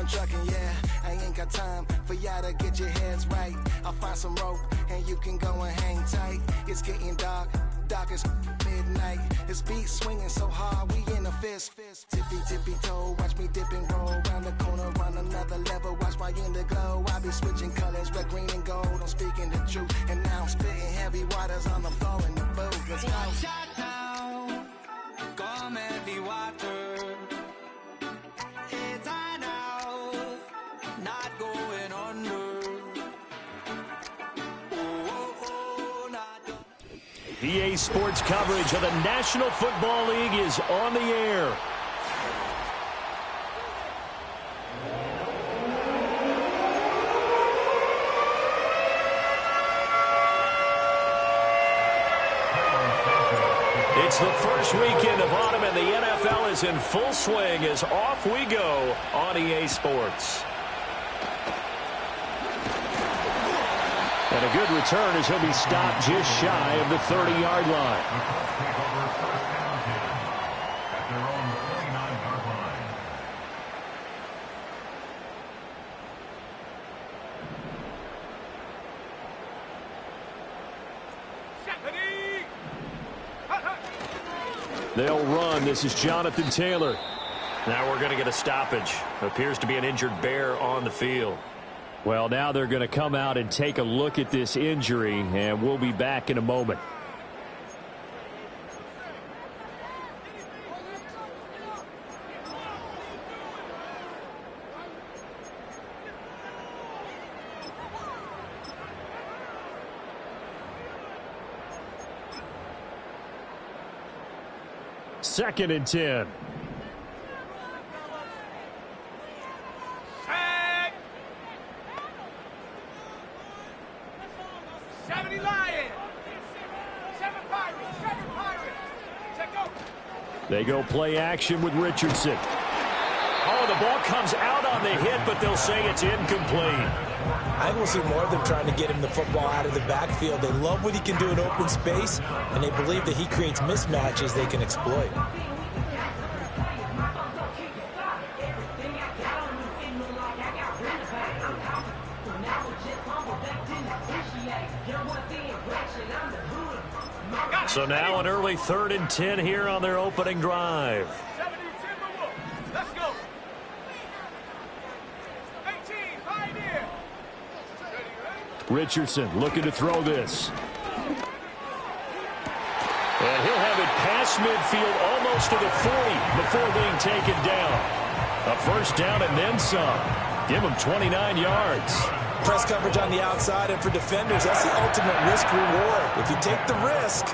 going trucking, yeah. I ain't got time for y'all to get your heads right. I'll find some rope and you can go and hang tight. It's getting dark, dark as midnight. This beat swinging so hard, we in a fist. Tippy, tippy toe, watch me dip and roll. Round the corner, round another level, watch my glow. I be switching colors, red, green, and gold. I'm speaking the truth, and now I'm spitting heavy waters on the floor in the booth. Let's go. Come heavy water. It's high now, not going under. EA Sports coverage of the National Football League is on the air. It's the first weekend of autumn, and the NFL is in full swing as off we go on EA Sports. And a good return as he'll be stopped just shy of the 30-yard line. They'll run. This is Jonathan Taylor. Now we're going to get a stoppage. Appears to be an injured Bear on the field. Well, now they're going to come out and take a look at this injury, and we'll be back in a moment. Second and 10. They go play action with Richardson. Oh, the ball comes out on the hit, but they'll say it's incomplete. I think we'll see more of them trying to get him the football out of the backfield. They love what he can do in open space, and they believe that he creates mismatches they can exploit. So now an early 3rd and 10 here on their opening drive. Let's go. 18, pioneer. Richardson looking to throw this. And he'll have it past midfield almost to the 40 before being taken down. A first down and then some. Give him 29 yards. Press coverage on the outside, and for defenders, that's the ultimate risk-reward. If you take the risk,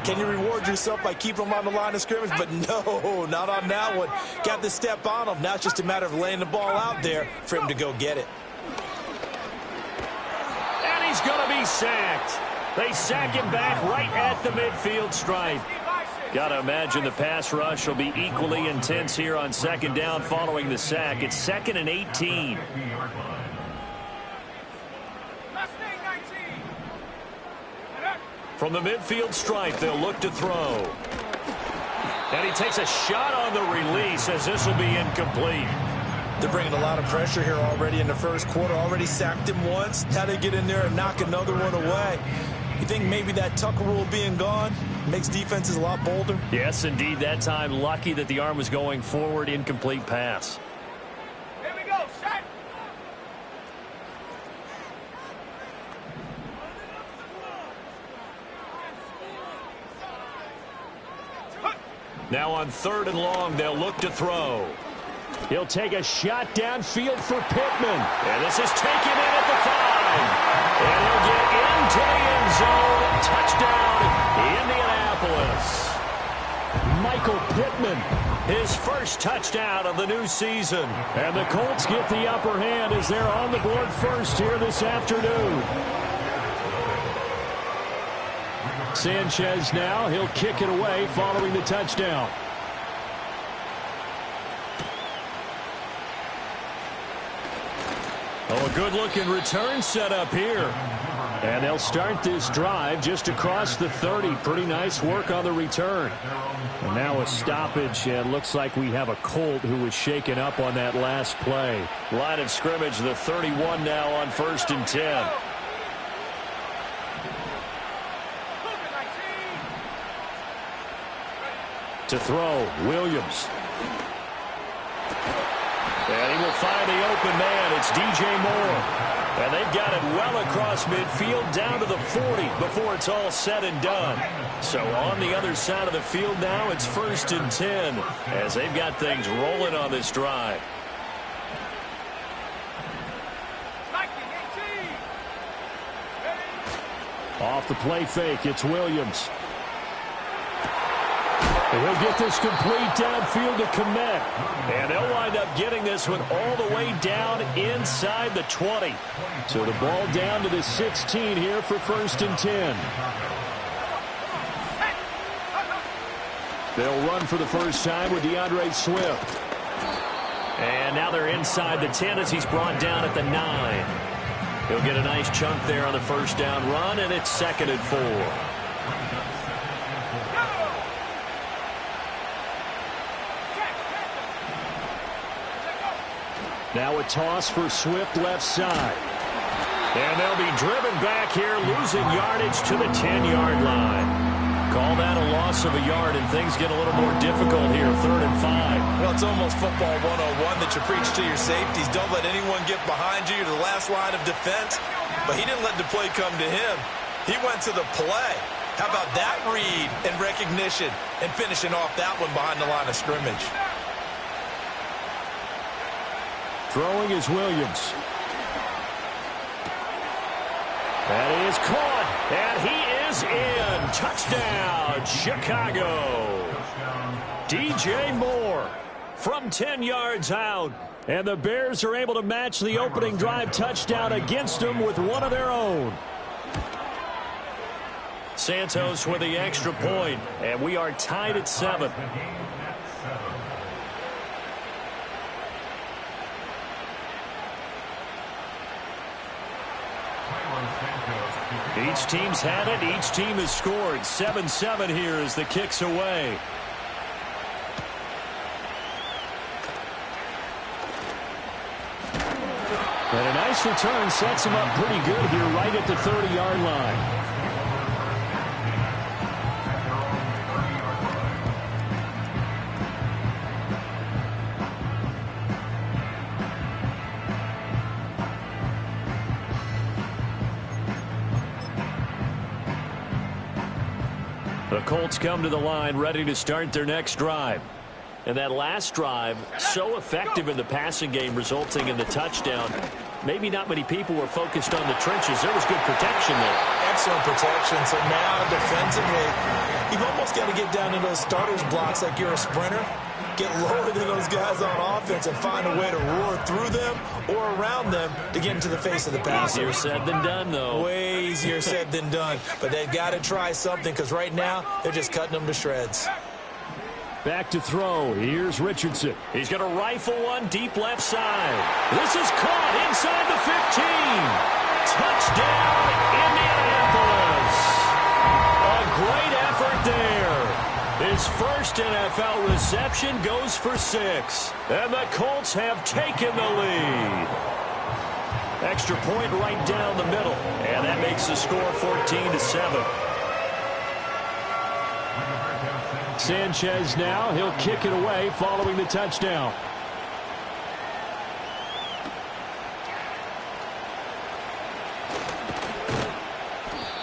can you reward yourself by keeping them on the line of scrimmage? But no, not on that one. Got the step on him. Now it's just a matter of laying the ball out there for him to go get it. And he's going to be sacked. They sack him back right at the midfield stripe. Got to imagine the pass rush will be equally intense here on second down following the sack. It's 2nd and 18. From the midfield stripe, they'll look to throw. And he takes a shot on the release as this will be incomplete. They're bringing a lot of pressure here already in the first quarter. Already sacked him once. Now they get in there and knock another one away. You think maybe that Tucker rule being gone makes defenses a lot bolder? Yes, indeed. That time, lucky that the arm was going forward. Incomplete pass. Here we go, set. Now on 3rd and long, they'll look to throw. He'll take a shot downfield for Pittman. And this is taken in at the 5. And he'll get into the end zone. Touchdown, Indianapolis. Michael Pittman, his first touchdown of the new season. And the Colts get the upper hand as they're on the board first here this afternoon. Sanchez now, he'll kick it away following the touchdown. Oh, a good-looking return set up here. And they'll start this drive just across the 30. Pretty nice work on the return. And now a stoppage, and looks like we have a Colt who was shaken up on that last play. Line of scrimmage, the 31 now on 1st and 10. To throw, Williams. And he will find the open man. It's DJ Moore. And they've got it well across midfield down to the 40 before it's all said and done. So on the other side of the field now, it's 1st and 10 as they've got things rolling on this drive. Off the play fake, it's Williams. And he'll get this complete downfield to Kmet. And they'll wind up getting this one all the way down inside the 20. So the ball down to the 16 here for 1st and 10. They'll run for the first time with DeAndre Swift. And now they're inside the 10 as he's brought down at the 9. He'll get a nice chunk there on the first down run, and it's 2nd and 4. Now a toss for Swift left side. And they'll be driven back here, losing yardage to the 10-yard line. Call that a loss of a yard, and things get a little more difficult here, 3rd and 5. Well, it's almost football 101 that you preach to your safeties. Don't let anyone get behind you to the last line of defense. But he didn't let the play come to him. He went to the play. How about that read and recognition and finishing off that one behind the line of scrimmage? Throwing is Williams. And he is caught. And he is in. Touchdown, Chicago. DJ Moore from 10 yards out. And the Bears are able to match the opening drive touchdown against them with one of their own. Santos with the extra point. And we are tied at 7. Each team's had it. Each team has scored. 7-7 here as the kick's away. And a nice return sets him up pretty good here right at the 30-yard line. The Colts come to the line ready to start their next drive. And that last drive, so effective in the passing game, resulting in the touchdown. Maybe not many people were focused on the trenches. There was good protection there. Excellent protection. So now defensively, you've almost got to get down to those starters blocks like you're a sprinter. Get lower than those guys on offense and find a way to roar through them or around them to get into the face of the passer. Easier said than done, though. Way easier said than done. But they've got to try something because right now they're just cutting them to shreds. Back to throw. Here's Richardson. He's going to rifle one deep left side. This is caught inside the 15. Touchdown, Indianapolis. A great effort there. His first NFL reception goes for 6. And the Colts have taken the lead. Extra point right down the middle. And that makes the score 14-7. Sanchez now. He'll kick it away following the touchdown.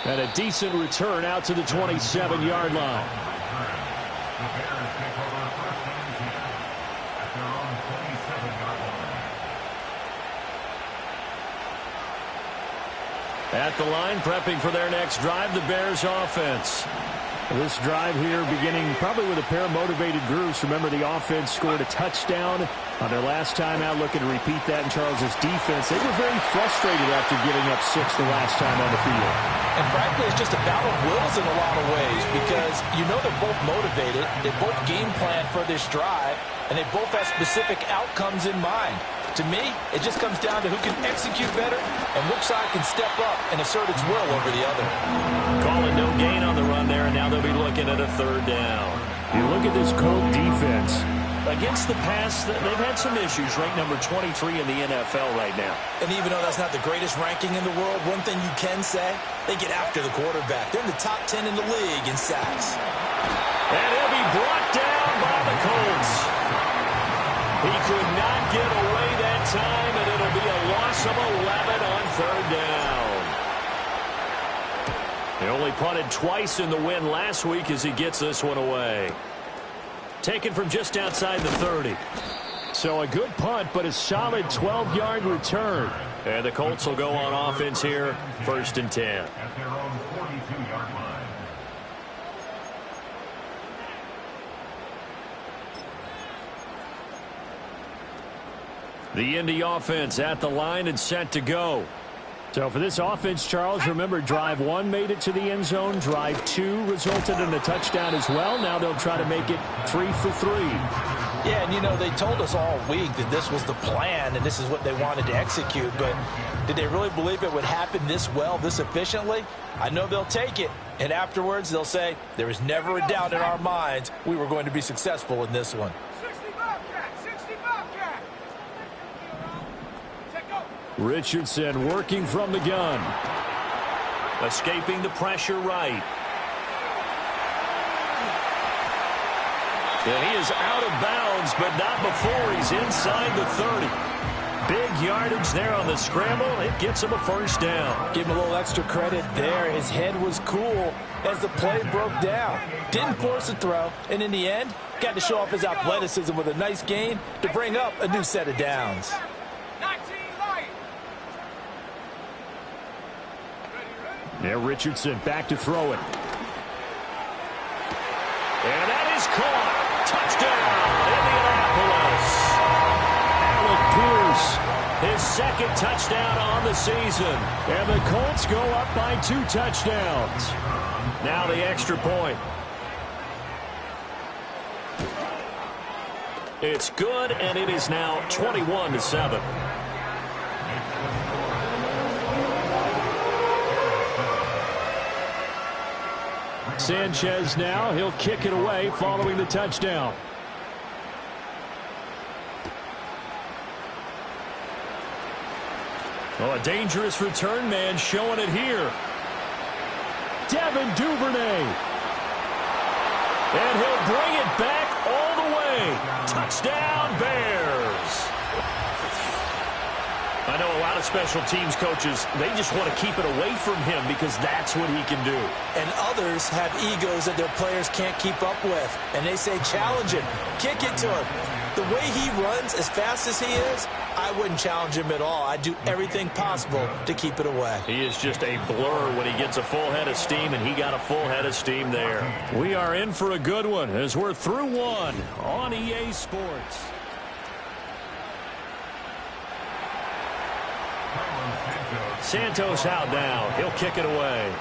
And a decent return out to the 27-yard line. At the line, prepping for their next drive, the Bears offense. This drive here beginning probably with a pair of motivated groups. Remember, the offense scored a touchdown on their last time out, looking to repeat that in Charles's defense. They were very frustrated after giving up 6 the last time on the field. And frankly, it's just a battle of wills in a lot of ways because you know they're both motivated. They both game plan for this drive, and they both have specific outcomes in mind. To me, it just comes down to who can execute better and which side can step up and assert its will over the other. Calling no gain on the run there, and now they'll be looking at a third down. You look at this Colt defense. Against the pass, they've had some issues, ranked number 23 in the NFL right now. And even though that's not the greatest ranking in the world, one thing you can say, they get after the quarterback. They're in the top 10 in the league in sacks. And he'll be brought down by the Colts. He could not get away that time, and it'll be a loss of 11 on third down. He only punted twice in the win last week as he gets this one away. Taken from just outside the 30. So a good punt, but a solid 12-yard return. And the Colts will go on offense here, 1st and 10. At their own 42-yard line. The Indy offense at the line and set to go. So for this offense, Charles, remember, drive 1 made it to the end zone. Drive 2 resulted in a touchdown as well. Now they'll try to make it 3 for 3. Yeah, and you know, they told us all week that this was the plan and this is what they wanted to execute, but did they really believe it would happen this well, this efficiently? I know they'll take it, and afterwards they'll say, there was never a doubt in our minds we were going to be successful in this one. 60 Bobcat, 60 Bobcat. Check go. Richardson working from the gun. Escaping the pressure right. And he is out of bounds, but not before he's inside the 30. Big yardage there on the scramble. It gets him a first down. Give him a little extra credit there. His head was cool as the play broke down. Didn't force a throw, and in the end, got to show off his athleticism with a nice gain to bring up a new set of downs. 19 light. Now Richardson back to throw it. And that is caught. Touchdown, Indianapolis. Alec Pierce, his second touchdown on the season. And the Colts go up by 2 touchdowns. Now the extra point. It's good, and it is now 21-7. Sanchez now, he'll kick it away following the touchdown. Oh, a dangerous return man showing it here. Devin Duvernay. And he'll bring it back all the way. Touchdown, Bears. I know a lot of special teams coaches, they just want to keep it away from him because that's what he can do. And others have egos that their players can't keep up with. And they say, challenge him, kick it to him. The way he runs as fast as he is, I wouldn't challenge him at all. I'd do everything possible to keep it away. He is just a blur when he gets a full head of steam, and he got a full head of steam there. We are in for a good one as we're through one on EA Sports. Santos out now. He'll kick it away.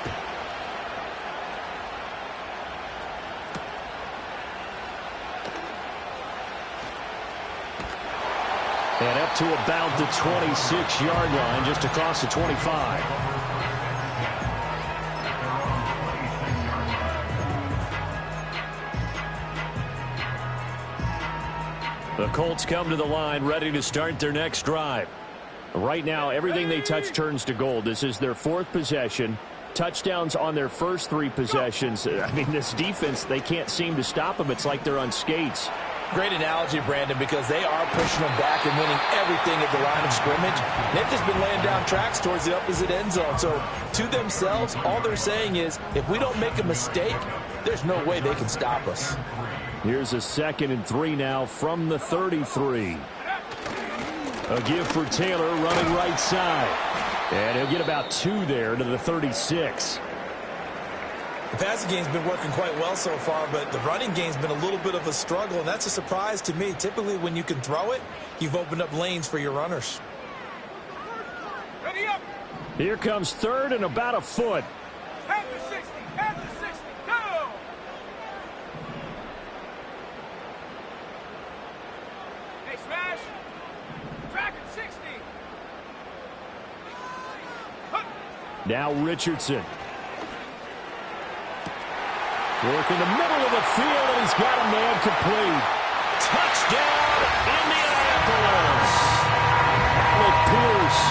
And up to about the 26-yard line, just across the 25. The Colts come to the line, ready to start their next drive. Right now, everything they touch turns to gold. This is their 4th possession. Touchdowns on their first 3 possessions. I mean, this defense, they can't seem to stop them. It's like they're on skates. Great analogy, Brandon, because they are pushing them back and winning everything at the line of scrimmage. They've just been laying down tracks towards the opposite end zone. So, to themselves, all they're saying is, if we don't make a mistake, there's no way they can stop us. Here's a 2nd and 3 now from the 33. A give for Taylor running right side. And he'll get about 2 there to the 36. The passing game's been working quite well so far, but the running game's been a little bit of a struggle, and that's a surprise to me. Typically, when you can throw it, you've opened up lanes for your runners. Ready up. Here comes 3rd and about a foot. At the 60. At the 60. Go. Hey, smash. Back at 60. Now Richardson. Work in the middle of the field, and he's got a man complete. Touchdown, Indianapolis. Alec Pierce,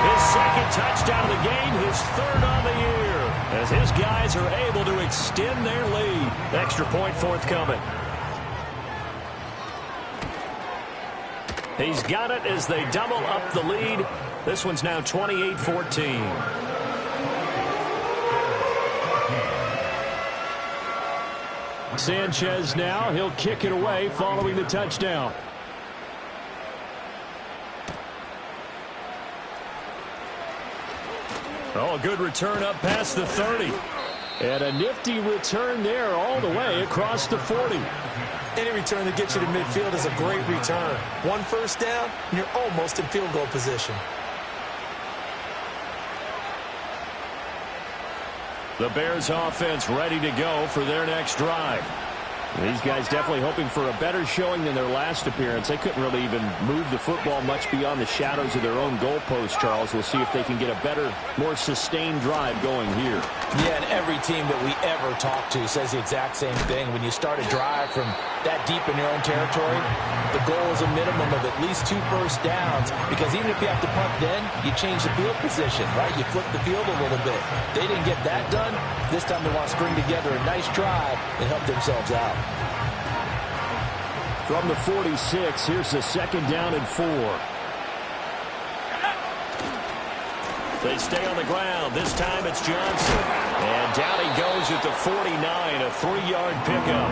his second touchdown of the game, his third on the year, as his guys are able to extend their lead. Extra point forthcoming. He's got it as they double up the lead. This one's now 28-14. Sanchez now, he'll kick it away following the touchdown. Oh, a good return up past the 30. And a nifty return there all the way across the 40. Any return that gets you to midfield is a great return. One first down, and you're almost in field goal position. The Bears offense ready to go for their next drive. These guys definitely hoping for a better showing than their last appearance. They couldn't really even move the football much beyond the shadows of their own goalpost, Charles. We'll see if they can get a better, more sustained drive going here. Yeah, and every team that we ever talk to says the exact same thing. When you start a drive from that deep in your own territory, the goal is a minimum of at least 2 first downs, because even if you have to punt then, you change the field position, right? You flip the field a little bit. They didn't get that done. This time they want to string together a nice drive and help themselves out. From the 46, here's the 2nd down and 4. They stay on the ground. This time it's Johnson. And down he goes at the 49, a 3-yard pickup.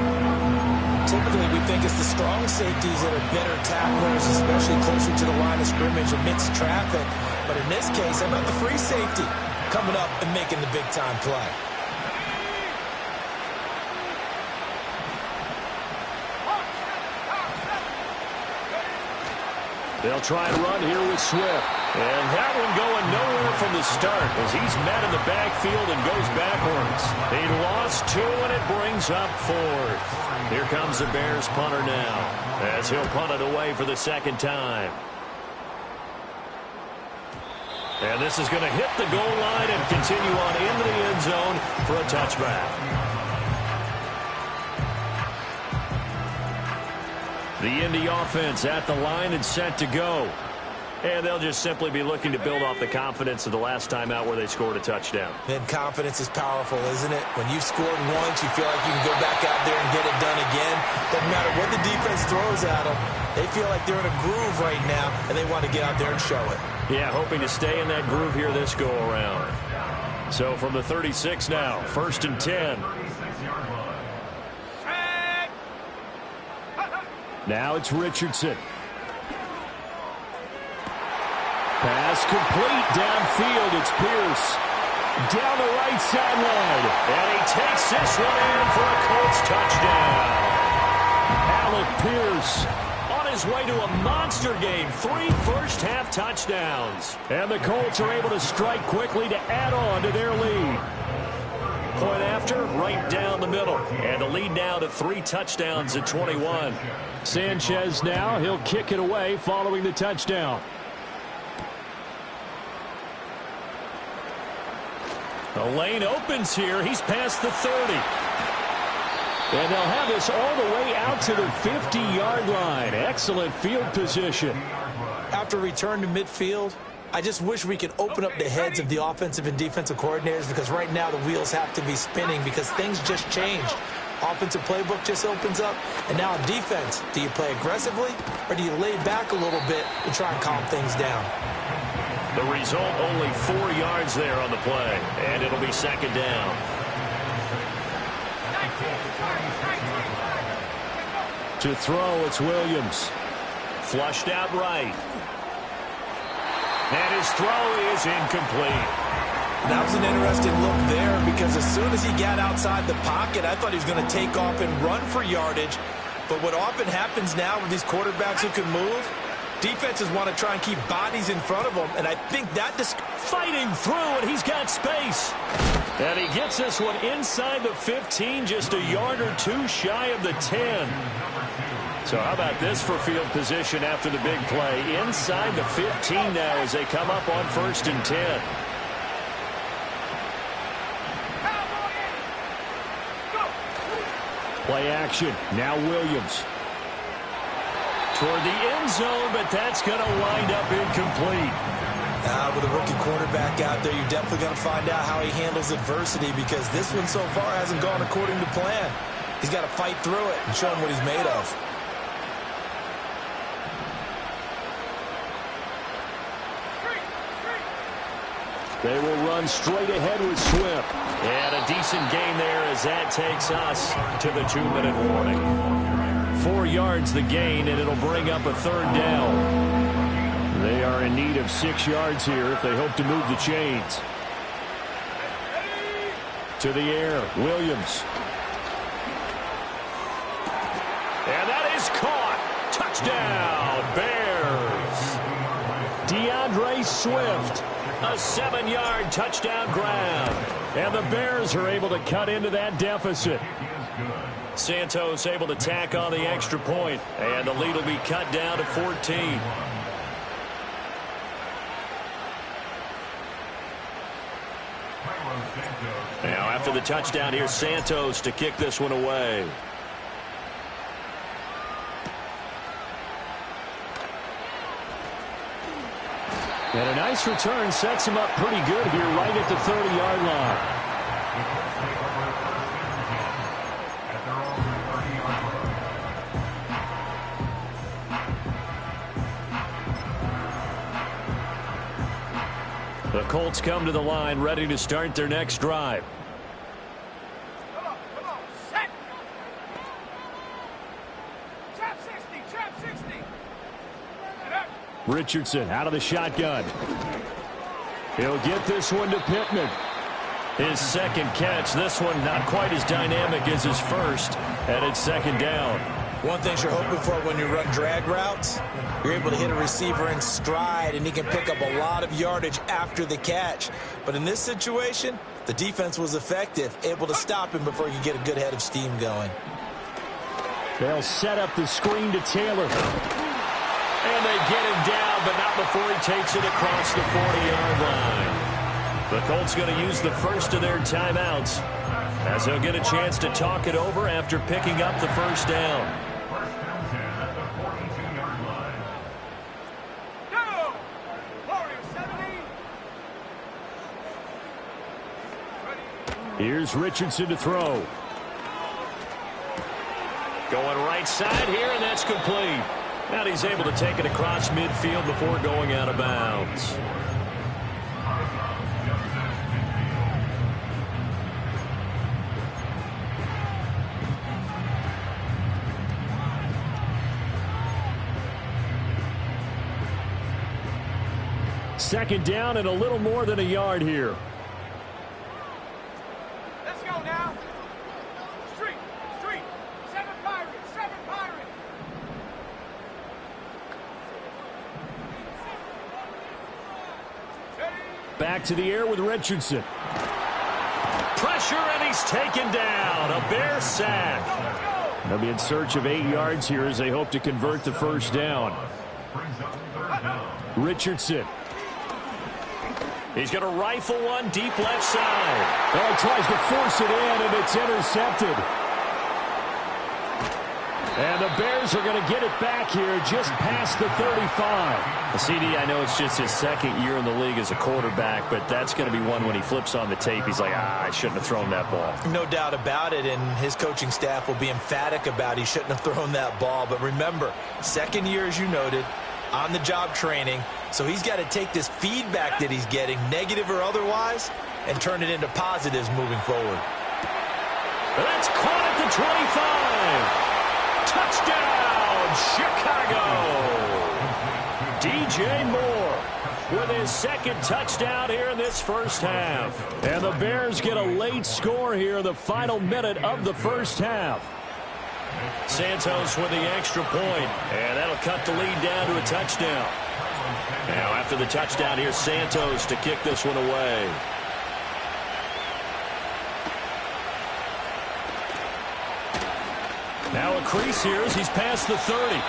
Typically, we think it's the strong safeties that are better tacklers, especially closer to the line of scrimmage amidst traffic. But in this case, how about the free safety coming up and making the big-time play? They'll try and run here with Swift. And that one going nowhere from the start as he's met in the backfield and goes backwards. He lost 2, and it brings up 4th. Here comes the Bears punter now as he'll punt it away for the 2nd time. And this is going to hit the goal line and continue on into the end zone for a touchback. The Indy offense at the line and set to go. And they'll just simply be looking to build off the confidence of the last time out where they scored a touchdown. And confidence is powerful, isn't it? When you've scored once, you feel like you can go back out there and get it done again. Doesn't matter what the defense throws at them. They feel like they're in a groove right now, and they want to get out there and show it. Yeah, hoping to stay in that groove here this go-around. So from the 36 now, 1st and 10. Now it's Richardson. Pass complete downfield. It's Pierce. Down the right sideline. And he takes this one in for a Colts touchdown. Alec Pierce on his way to a monster game. 3 first-half touchdowns. And the Colts are able to strike quickly to add on to their lead. Point after, right down the middle. And the lead now to 3 touchdowns at 21. Sanchez now, he'll kick it away following the touchdown. The lane opens here. He's past the 30. And they'll have this all the way out to the 50-yard line. Excellent field position. After return to midfield, I just wish we could open up the heads of the offensive and defensive coordinators, because right now the wheels have to be spinning because things just changed. Offensive playbook just opens up, and now on defense, do you play aggressively or do you lay back a little bit and try and calm things down? The result, only 4 yards there on the play, and it'll be 2nd down. To throw, it's Williams. Flushed out right. And his throw is incomplete. That was an interesting look there, because as soon as he got outside the pocket, I thought he was going to take off and run for yardage. But what often happens now with these quarterbacks who can move, defenses want to try and keep bodies in front of them, and I think that fighting through, and he's got space. And he gets this one inside the 15, just a yard or 2 shy of the 10. So how about this for field position after the big play? Inside the 15 now as they come up on 1st and 10. Play action. Now Williams. Toward the end zone, but that's going to wind up incomplete. With a rookie quarterback out there, you're definitely going to find out how he handles adversity, because this one so far hasn't gone according to plan. He's got to fight through it and show him what he's made of. They will run straight ahead with Swift. And a decent gain there as that takes us to the 2-minute warning. 4 yards the gain, and it'll bring up a 3rd down. They are in need of 6 yards here if they hope to move the chains. To the air, Williams. And that is caught. Touchdown, Bears. DeAndre Swift. A 7-yard touchdown grab. And the Bears are able to cut into that deficit. Santos able to tack on the extra point, and the lead will be cut down to 14. Now after the touchdown, here's Santos to kick this one away. And a nice return sets him up pretty good here right at the 30-yard line. The Colts come to the line ready to start their next drive. Come on, set. Trap 60, trap 60. Richardson out of the shotgun. He'll get this one to Pittman. His second catch. This one not quite as dynamic as his first, and it's 2nd down. One thing you're hoping for when you run drag routes, you're able to hit a receiver in stride, and he can pick up a lot of yardage after the catch. But in this situation, the defense was effective, able to stop him before he could get a good head of steam going. They'll set up the screen to Taylor. And they get him down, but not before he takes it across the 40-yard line. The Colts going to use the first of their timeouts as they'll get a chance to talk it over after picking up the 1st down. Go! Warriors 70. Here's Richardson to throw. Going right side here, and that's complete. And he's able to take it across midfield before going out of bounds. Second down and a little more than a yard here. Let's go now. Street. 7 Pirates, 7 Pirates. Back to the air with Richardson. Pressure, and he's taken down. A Bear sack. They'll be in search of 8 yards here as they hope to convert the 1st down. Richardson. He's going to rifle one deep left side. Oh, he tries to force it in, and it's intercepted. And the Bears are going to get it back here just past the 35. CD, I know it's just his 2nd year in the league as a quarterback, but that's going to be one when he flips on the tape. He's like, I shouldn't have thrown that ball. No doubt about it, and his coaching staff will be emphatic about he shouldn't have thrown that ball. But remember, 2nd year, as you noted, on-the-job training, so he's got to take this feedback that he's getting, negative or otherwise, and turn it into positives moving forward. That's caught at the 25. Touchdown, Chicago. DJ Moore with his 2nd touchdown here in this 1st half. And the Bears get a late score here in the final minute of the 1st half. Santos with the extra point, and that'll cut the lead down to a touchdown. Now after the touchdown, here's Santos to kick this one away. Now a crease here as he's past the 30.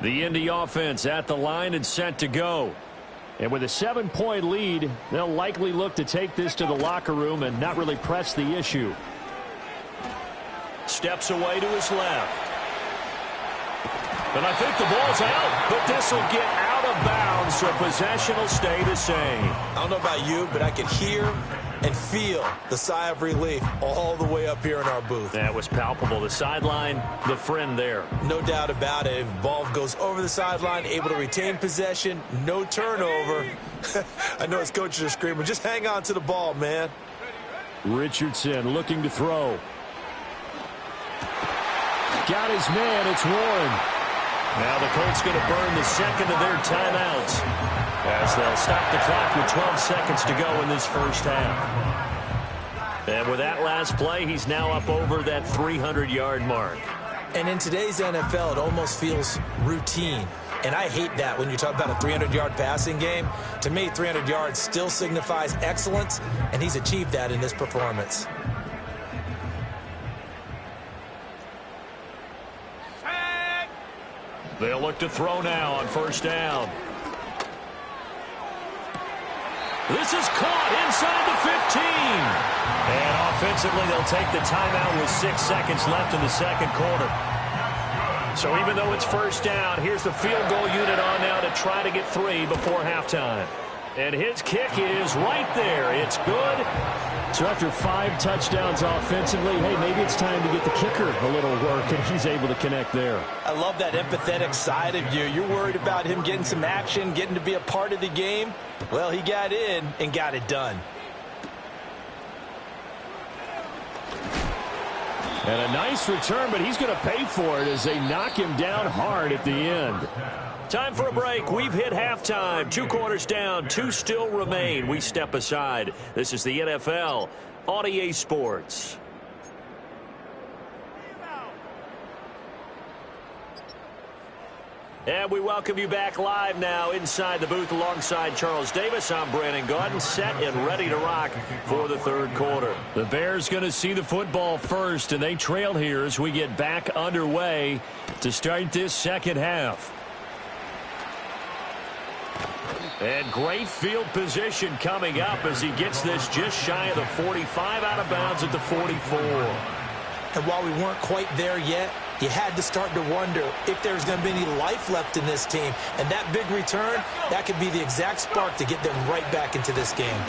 The Indy offense at the line and set to go. And with a 7-point lead, they'll likely look to take this to the locker room and not really press the issue. Steps away to his left. And I think the ball's out, but this will get out of bounds, so possession will stay the same. I don't know about you, but I could hear and feel the sigh of relief all the way up here in our booth. That was palpable. The sideline, the friend there. No doubt about it. If the ball goes over the sideline, able to retain possession, no turnover. I know his coaches are screaming, just hang on to the ball, man. Richardson looking to throw. Got his man. It's Warren. Now the Colts going to burn the second of their timeouts as they'll stop the clock with 12 seconds to go in this first half. And with that last play, he's now up over that 300-yard mark. And in today's NFL, it almost feels routine. And I hate that when you talk about a 300-yard passing game. To me, 300 yards still signifies excellence, and he's achieved that in this performance. They'll look to throw now on first down. This is caught inside the 15. And offensively, they'll take the timeout with 6 seconds left in the second quarter. So even though it's first down, here's the field goal unit on now to try to get 3 before halftime. And his kick is right there. It's good. So after 5 touchdowns offensively, hey, maybe it's time to get the kicker a little work, and he's able to connect there. I love that empathetic side of you. You're worried about him getting some action, getting to be a part of the game. Well, he got in and got it done. And a nice return, but he's going to pay for it as they knock him down hard at the end. Time for a break. We've hit halftime. 2 quarters down. 2 still remain. We step aside. This is the NFL on EA Sports. And we welcome you back live now inside the booth alongside Charles Davis. I'm Brandon Gaudin, set and ready to rock for the third quarter. The Bears going to see the football first, and they trail here as we get back underway to start this second half. And great field position coming up as he gets this just shy of the 45, out of bounds at the 44. And while we weren't quite there yet, you had to start to wonder if there's going to be any life left in this team. And that big return, that could be the exact spark to get them right back into this game.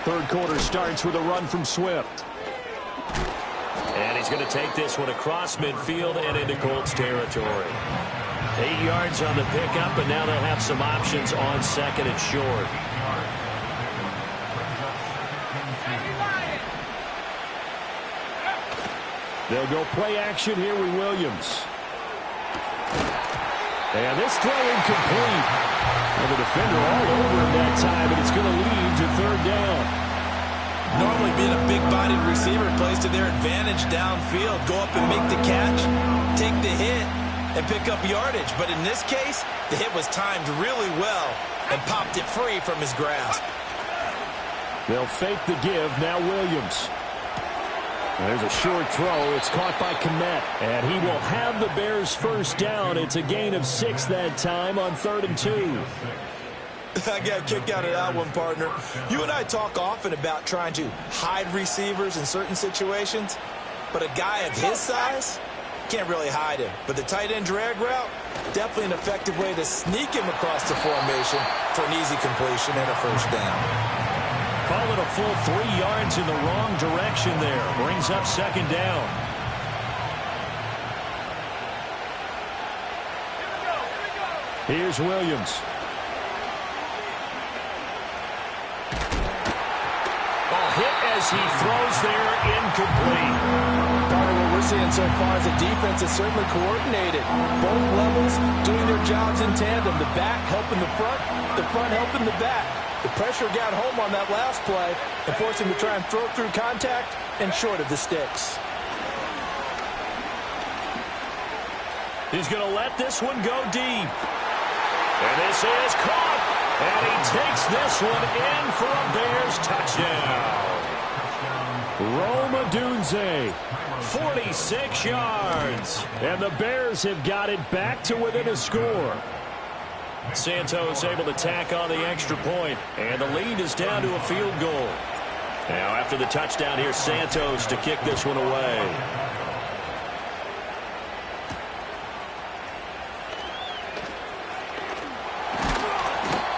Third quarter starts with a run from Swift. And he's going to take this one across midfield and into Colts territory. 8 yards on the pickup, and now they'll have some options on second and short. They'll go play action here with Williams. And this throw incomplete. And the defender all over him that time, and it's going to lead to third down. Normally being a big-bodied receiver plays to their advantage downfield. Go up and make the catch, take the hit, and pick up yardage. But in this case, the hit was timed really well and popped it free from his grasp. They'll fake the give. Now Williams. There's a short throw. It's caught by Kmet. And he will have the Bears first down. It's a gain of 6 that time on 3rd and 2. I got a kick out of that one, partner. You and I talk often about trying to hide receivers in certain situations. But a guy of his size can't really hide him. But the tight end drag route, definitely an effective way to sneak him across the formation for an easy completion and a first down. Call it a full 3 yards in the wrong direction there. Brings up second down. Here's Williams. A hit as he throws there, incomplete. What we're seeing so far is the defense is certainly coordinated. Both levels doing their jobs in tandem. The back helping the front helping the back. The pressure got home on that last play and forced him to try and throw through contact and short of the sticks. He's going to let this one go deep. And this is caught. And he takes this one in for a Bears touchdown. Rome Odunze, 46 yards. And the Bears have got it back to within a score. Santos able to tack on the extra point, and the lead is down to a field goal. Now after the touchdown, here's Santos to kick this one away.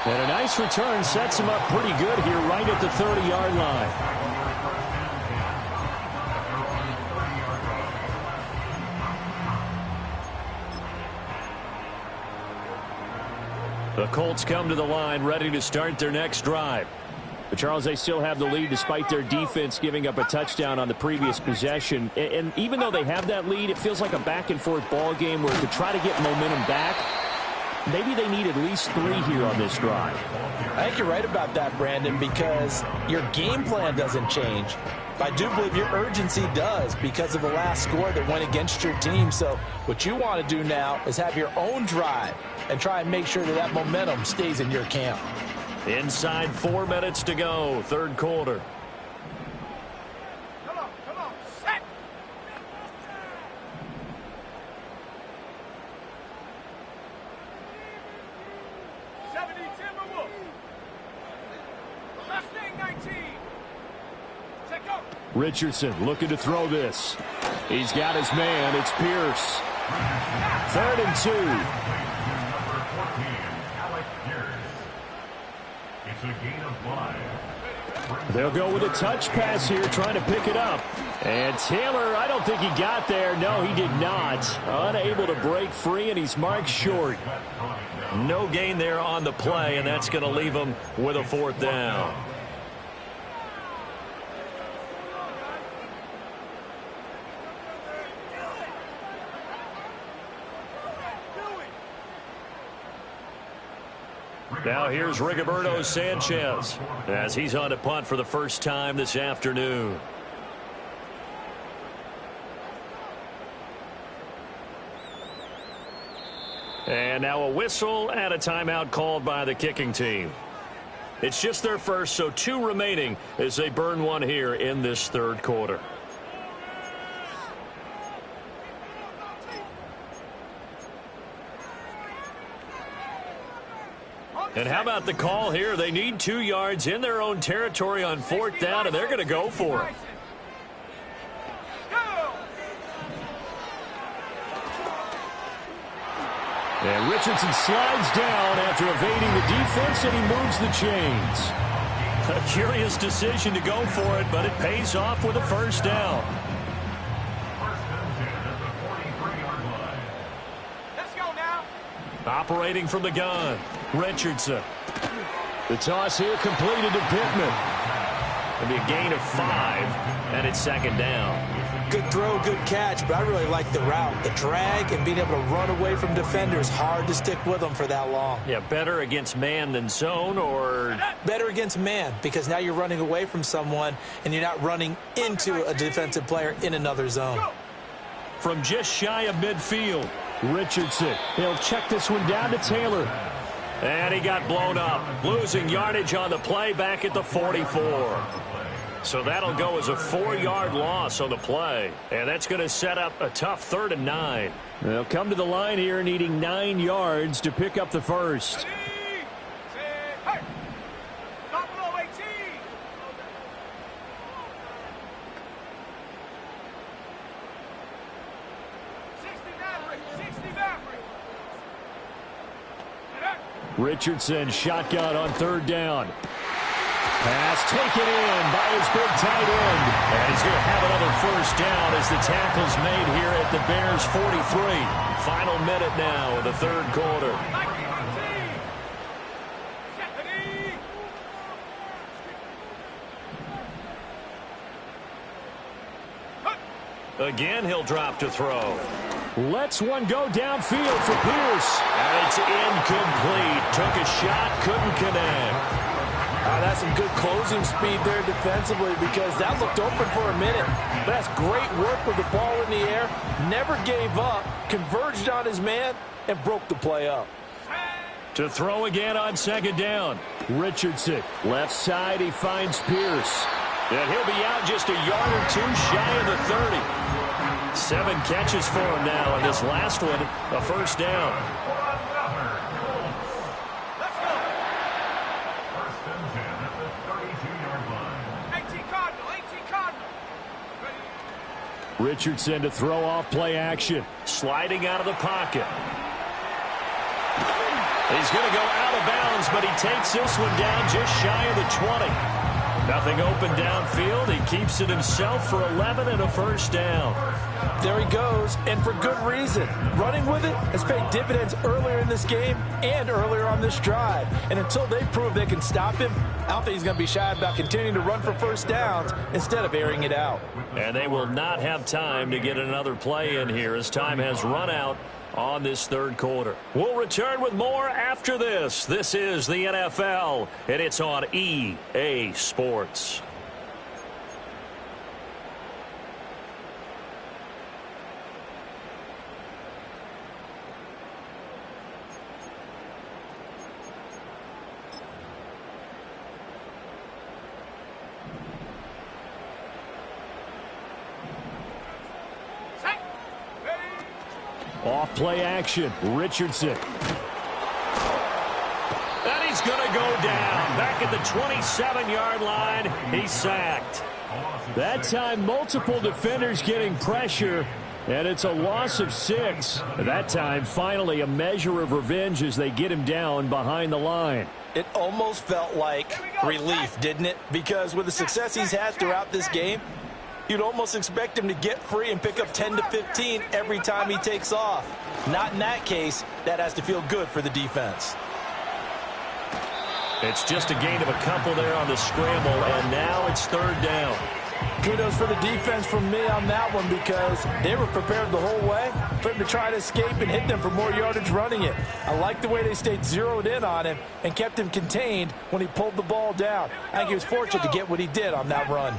And a nice return sets him up pretty good here right at the 30-yard line. The Colts come to the line ready to start their next drive. But Charles, they still have the lead despite their defense giving up a touchdown on the previous possession. And even though they have that lead, it feels like a back-and-forth ball game where to try to get momentum back, maybe they need at least 3 here on this drive. I think you're right about that, Brandon, because your game plan doesn't change. But I do believe your urgency does because of the last score that went against your team. So what you want to do now is have your own drive and try and make sure that that momentum stays in your camp. Inside 4 minutes to go, third quarter. Come on, set! Timberwolves. Mustang 19. Set go. Richardson looking to throw this. He's got his man. It's Pierce. 3rd and 2. Number 14, Alec Pierce. It's a gain of 5. They'll go with a touch pass here, trying to pick it up. And Taylor, I don't think he got there. No, he did not. Unable to break free, and he's marked short. No gain there on the play, and that's going to leave him with a 4th down. Now here's Rigoberto Sanchez as he's on to punt for the first time this afternoon. And now a whistle and a timeout called by the kicking team. It's just their first, so 2 remaining as they burn one here in this third quarter. And how about the call here? They need 2 yards in their own territory on 4th down, and they're going to go for it. And Richardson slides down after evading the defense, and he moves the chains. A curious decision to go for it, but it pays off with a first down. Let's go now. Operating from the gun, Richardson. The toss here completed to Pittman. It'll be a gain of 5, and it's 2nd down. Good throw, good catch, but I really like the route. The drag and being able to run away from defenders, hard to stick with them for that long. Yeah, better against man than zone, or? Better against man, because now you're running away from someone and you're not running into a defensive player in another zone. From just shy of midfield, Richardson. He'll check this one down to Taylor. And he got blown up, losing yardage on the play back at the 44. So that'll go as a 4-yard loss on the play. And that's going to set up a tough 3rd and 9. They'll come to the line here needing 9 yards to pick up the first. Hey! Stop below 18. 60 Maverick. Richardson shotgun on 3rd down. Pass taken in by his big tight end. And he's going to have another first down as the tackle's made here at the Bears 43. Final minute now of the third quarter. Again, he'll drop to throw. Lets one go downfield for Pierce. And it's incomplete. Took a shot, couldn't connect. That's some good closing speed there defensively because that looked open for a minute. But that's great work with the ball in the air. Never gave up, converged on his man, and broke the play up. To throw again on second down. Richardson, left side, he finds Pierce. And he'll be out just a yard or two shy of the 30. 7 catches for him now, and this last one, a first down. Richardson to throw off play action. Sliding out of the pocket. He's going to go out of bounds, but he takes this one down just shy of the 20. Nothing open downfield. He keeps it himself for 11 and a first down. There he goes, and for good reason. Running with it has paid dividends earlier in this game and earlier on this drive. And until they prove they can stop him, I don't think he's going to be shy about continuing to run for first downs instead of airing it out. And they will not have time to get another play in here as time has run out on this third quarter. We'll return with more after this. This is the NFL, and it's on EA Sports. Off play action, Richardson. And he's going to go down. Back at the 27-yard line, he's sacked. That time, multiple defenders getting pressure, and it's a loss of 6. That time, finally, a measure of revenge as they get him down behind the line. It almost felt like relief, didn't it? Because with the success he's had throughout this game, you'd almost expect him to get free and pick up 10 to 15 every time he takes off. Not in that case. That has to feel good for the defense. It's just a gain of a couple there on the scramble, and now it's third down. Kudos for the defense from me on that one because they were prepared the whole way for him to try to escape and hit them for more yardage running it. I like the way they stayed zeroed in on him and kept him contained when he pulled the ball down. I think he was fortunate to get what he did on that run.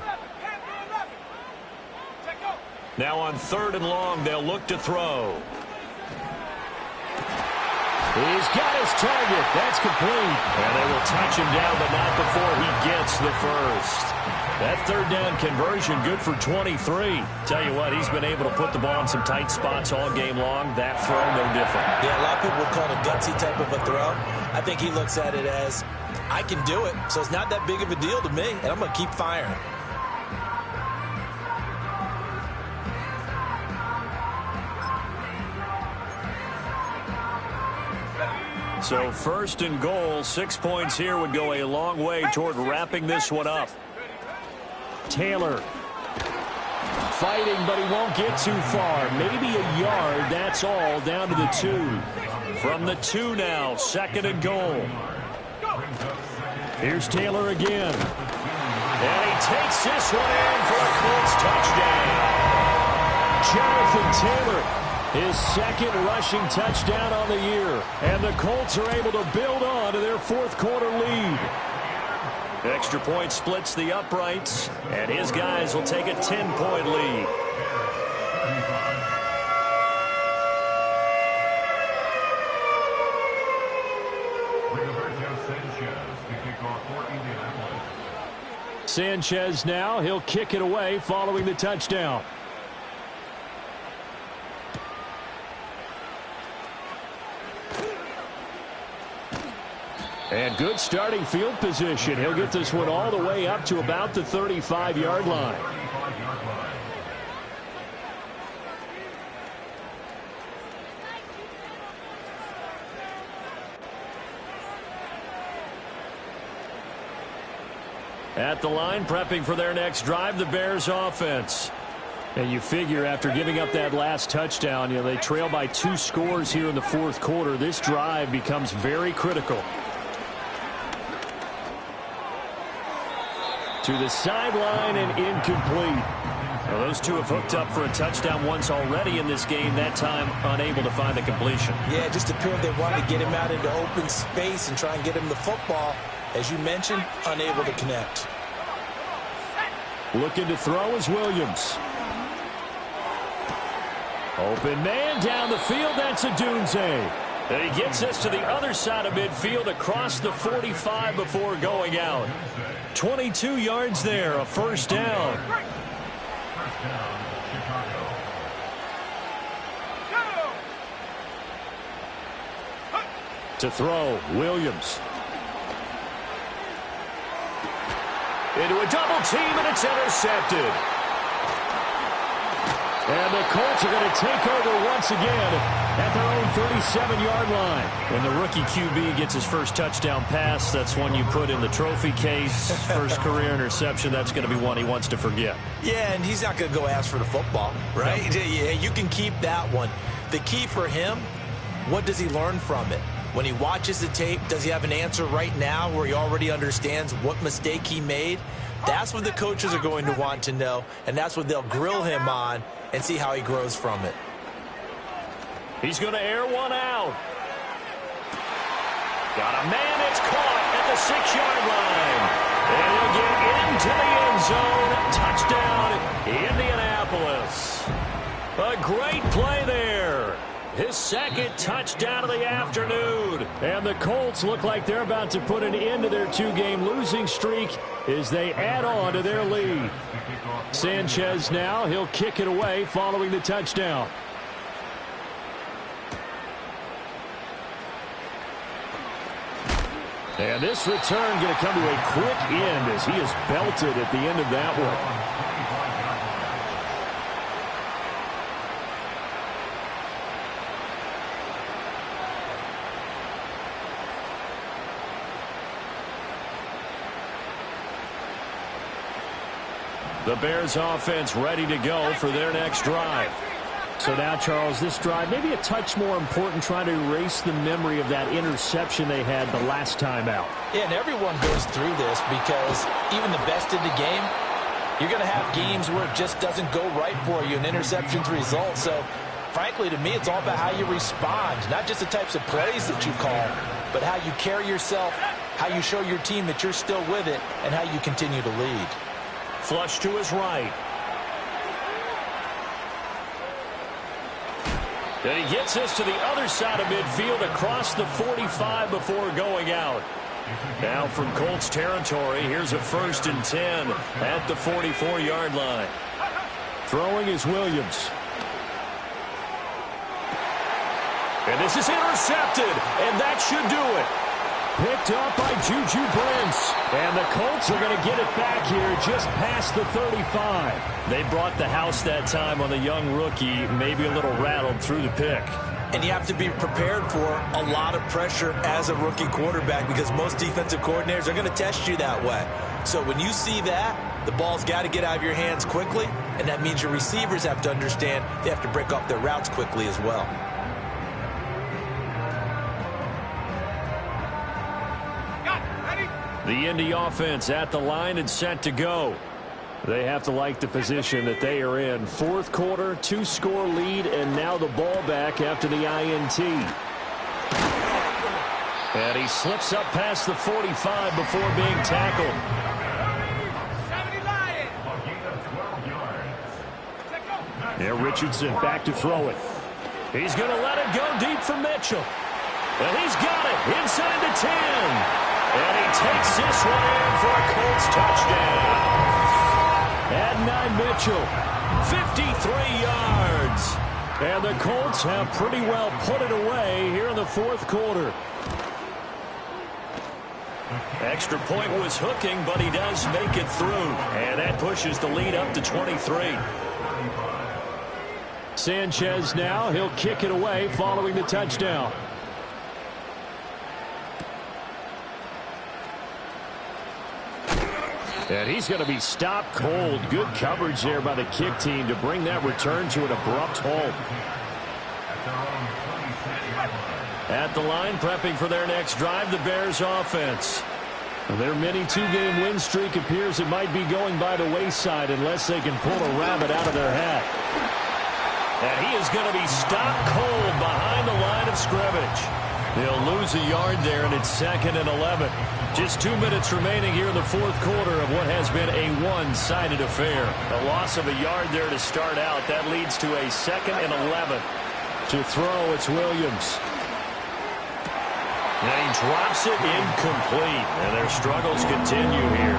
Now on third and long, they'll look to throw. He's got his target. That's complete. And they will touch him down, but not before he gets the first. That third down conversion, good for 23. Tell you what, he's been able to put the ball in some tight spots all game long. That throw, no different. Yeah, a lot of people would call it a gutsy type of a throw. I think he looks at it as, I can do it, so it's not that big of a deal to me, and I'm going to keep firing. So first and goal, 6 points here would go a long way toward wrapping this one up. Taylor fighting, but he won't get too far. Maybe a yard, that's all, down to the 2. From the 2 now, second and goal. Here's Taylor again. And he takes this one in for a Colts touchdown. Jonathan Taylor, his second rushing touchdown on the year. And the Colts are able to build on to their fourth quarter lead. Extra point splits the uprights, and his guys will take a 10-point lead. Sanchez now, he'll kick it away following the touchdown. And good starting field position. He'll get this one all the way up to about the 35-yard line. At the line, prepping for their next drive, the Bears offense. And you figure after giving up that last touchdown, they trail by 2 scores here in the fourth quarter. This drive becomes very critical. To the sideline and incomplete. Well, those two have hooked up for a touchdown once already in this game, that time unable to find the completion. Yeah, it just appeared they wanted to get him out into open space and try and get him the football. As you mentioned, unable to connect. Looking to throw is Williams. Open man down the field, that's Odunze. And he gets us to the other side of midfield across the 45 before going out. 22 yards there, a first down. First down, Chicago. To throw, Williams. Into a double team, and it's intercepted. And the Colts are going to take over once again at their own 37-yard line. When the rookie QB gets his first touchdown pass, that's one you put in the trophy case. First career interception, that's going to be one he wants to forget. Yeah, and he's not going to go ask for the football, right? No. Yeah, you can keep that one. The key for him, what does he learn from it? When he watches the tape, does he have an answer right now where he already understands what mistake he made? That's what the coaches are going to want to know, and that's what they'll grill him on and see how he grows from it. He's going to air one out. Got a man, it's caught at the 6-yard line. And he'll get into the end zone. Touchdown, Indianapolis. A great play there. His second touchdown of the afternoon. And the Colts look like they're about to put an end to their 2-game losing streak as they add on to their lead. Sanchez now, he'll kick it away following the touchdown. And this return going to come to a quick end as he is belted at the end of that one. The Bears offense ready to go for their next drive. So now, Charles, this drive maybe a touch more important, trying to erase the memory of that interception they had the last time out. Yeah, and everyone goes through this because even the best in the game, you're going to have games where it just doesn't go right for you, and interceptions result. So, frankly, to me, it's all about how you respond, not just the types of plays that you call, but how you carry yourself, how you show your team that you're still with it, and how you continue to lead. Flush to his right. And he gets us to the other side of midfield across the 45 before going out. Now from Colts territory, here's a 1st and 10 at the 44-yard line. Throwing is Williams. And this is intercepted, and that should do it. Picked up by Juju Brents. And the Colts are going to get it back here just past the 35. They brought the house that time on the young rookie, maybe a little rattled through the pick. And you have to be prepared for a lot of pressure as a rookie quarterback because most defensive coordinators are going to test you that way. So when you see that, the ball's got to get out of your hands quickly, and that means your receivers have to understand they have to break up their routes quickly as well. The Indy offense at the line and set to go. They have to like the position that they are in. 4th quarter, 2-score lead, and now the ball back after the INT. And he slips up past the 45 before being tackled. Yeah, Richardson back to throw it. He's going to let it go deep for Mitchell. And he's got it inside the 10. And he takes this one in for a Colts touchdown. Adonai Mitchell, 53 yards. And the Colts have pretty well put it away here in the 4th quarter. Extra point was hooking, but he does make it through. And that pushes the lead up to 23. Sanchez now, he'll kick it away following the touchdown. And he's going to be stopped cold. Good coverage there by the kick team to bring that return to an abrupt halt. At the line, prepping for their next drive, the Bears offense. Their mini two-game win streak appears it might be going by the wayside unless they can pull a rabbit out of their hat. And he is going to be stopped cold behind the line of scrimmage. They'll lose a yard there, and it's 2nd and 11. Just 2 minutes remaining here in the fourth quarter of what has been a one-sided affair. A loss of a yard there to start out. That leads to a 2nd and 11. To throw, it's Williams. And he drops it incomplete. And their struggles continue here.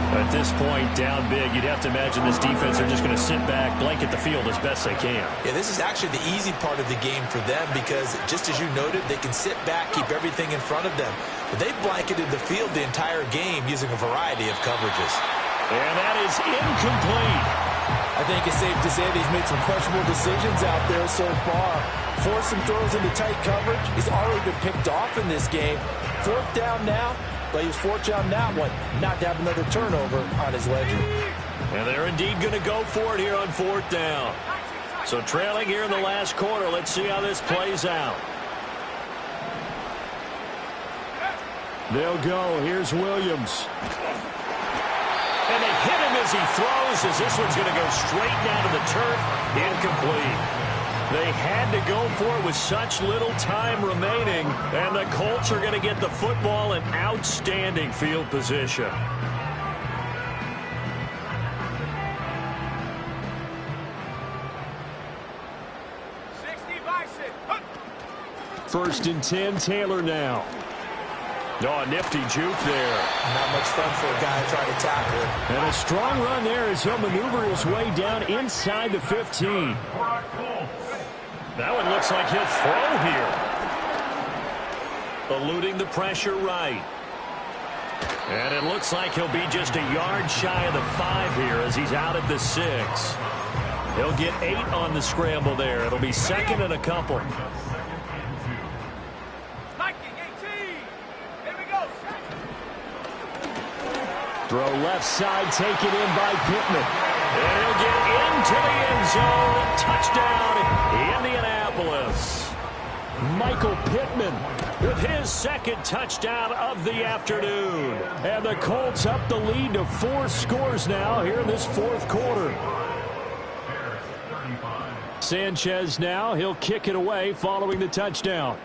At this point, down big, you'd have to imagine this defense are just going to sit back, blanket the field as best they can. Yeah, this is actually the easy part of the game for them because, just as you noted, they can sit back, keep everything in front of them. But they've blanketed the field the entire game using a variety of coverages. And that is incomplete. I think it's safe to say that he's made some questionable decisions out there so far. Forced some throws into tight coverage. He's already been picked off in this game. 4th down now, but he was fortunate on that one not to have another turnover on his ledger. And they're indeed going to go for it here on 4th down. So trailing here in the last quarter. Let's see how this plays out. They'll go. Here's Williams. And they hit him as he throws, as this one's going to go straight down to the turf. Incomplete. They had to go for it with such little time remaining, and the Colts are going to get the football in outstanding field position. First and 10, Taylor now. Oh, a nifty juke there. Not much fun for a guy trying to tackle it. And a strong run there as he'll maneuver his way down inside the 15. That one looks like he'll throw here. Eluding the pressure right. And it looks like he'll be just a yard shy of the 5 here as he's out at the 6. He'll get 8 on the scramble there. It'll be 2nd and a couple. Throw left side, taken in by Pittman. And he'll get into the end zone. Touchdown, Indianapolis. Michael Pittman with his 2nd touchdown of the afternoon. And the Colts up the lead to 4 scores now here in this 4th quarter. Sanchez now, he'll kick it away following the touchdown.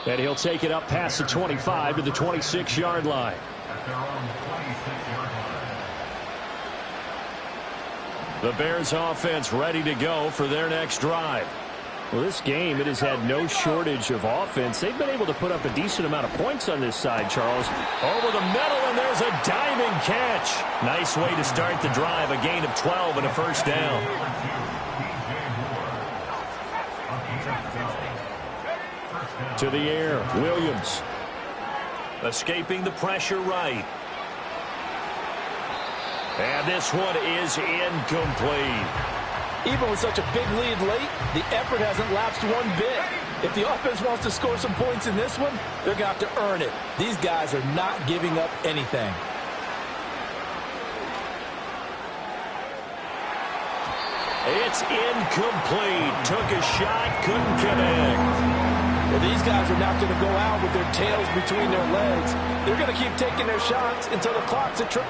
And he'll take it up past the 25 to the 26-yard line. The Bears offense ready to go for their next drive. Well, this game, it has had no shortage of offense. They've been able to put up a decent amount of points on this side, Charles. Over the middle, and there's a diving catch. Nice way to start the drive. A gain of 12 and a first down. To the air, Williams. Escaping the pressure right. And this one is incomplete. Even with such a big lead late, the effort hasn't lapsed one bit. If the offense wants to score some points in this one, they're going to have to earn it. These guys are not giving up anything. It's incomplete. Took a shot, couldn't connect. Well, these guys are not going to go out with their tails between their legs. They're going to keep taking their shots until the clock's at 000.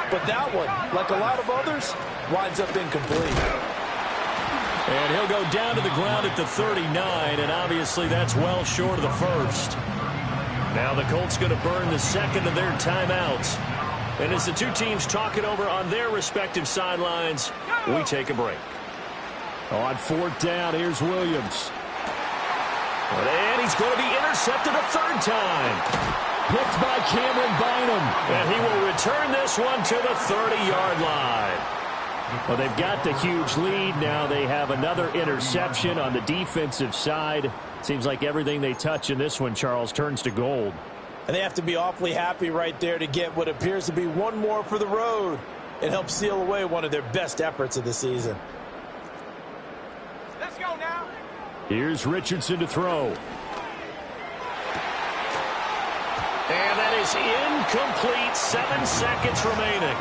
But that one, like a lot of others, winds up incomplete. And he'll go down to the ground at the 39, and obviously that's well short of the first. Now the Colts going to burn the 2nd of their timeouts. And as the two teams talk it over on their respective sidelines, we take a break. On 4th down, here's Williams. And he's going to be intercepted a 3rd time. Picked by Cameron Bynum. And he will return this one to the 30-yard line. Well, they've got the huge lead. Now they have another interception on the defensive side. Seems like everything they touch in this one, Charles, turns to gold. And they have to be awfully happy right there to get what appears to be one more for the road. It helps seal away one of their best efforts of the season. Let's go now. Here's Richardson to throw. And that is incomplete. 7 seconds remaining.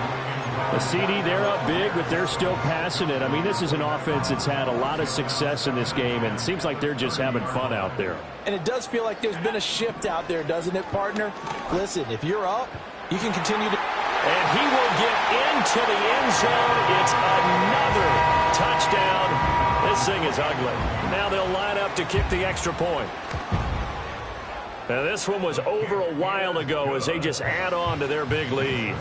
The CD, they're up big, but they're still passing it. I mean, this is an offense that's had a lot of success in this game, and it seems like they're just having fun out there. And it does feel like there's been a shift out there, doesn't it, partner? Listen, if you're up, you can continue to... And he will get into the end zone. It's another touchdown. This thing is ugly. Now they'll line up to kick the extra point. Now this one was over a while ago as they just add on to their big lead.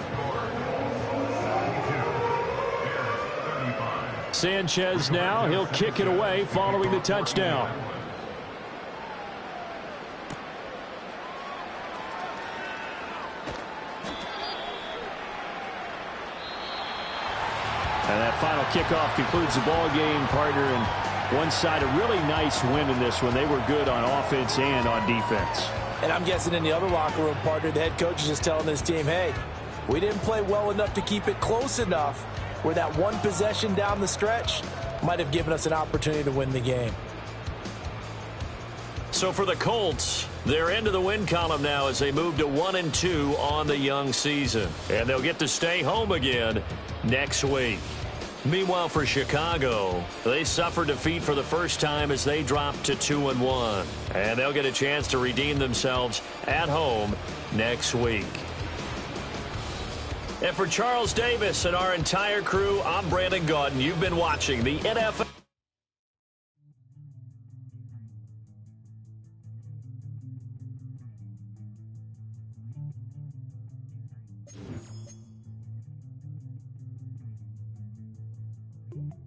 Sanchez now, he'll kick it away following the touchdown. And that final kickoff concludes the ball game, partner. And one side, a really nice win in this one. They were good on offense and on defense. And I'm guessing in the other locker room, partner, the head coach is just telling his team, hey, we didn't play well enough to keep it close enough where that one possession down the stretch might have given us an opportunity to win the game. So for the Colts, they're into the win column now as they move to 1-2 on the young season. And they'll get to stay home again next week. Meanwhile, for Chicago, they suffered defeat for the first time as they dropped to 2-1. And they'll get a chance to redeem themselves at home next week. And for Charles Davis and our entire crew, I'm Brandon Gaudin. You've been watching the NFL. Thank you.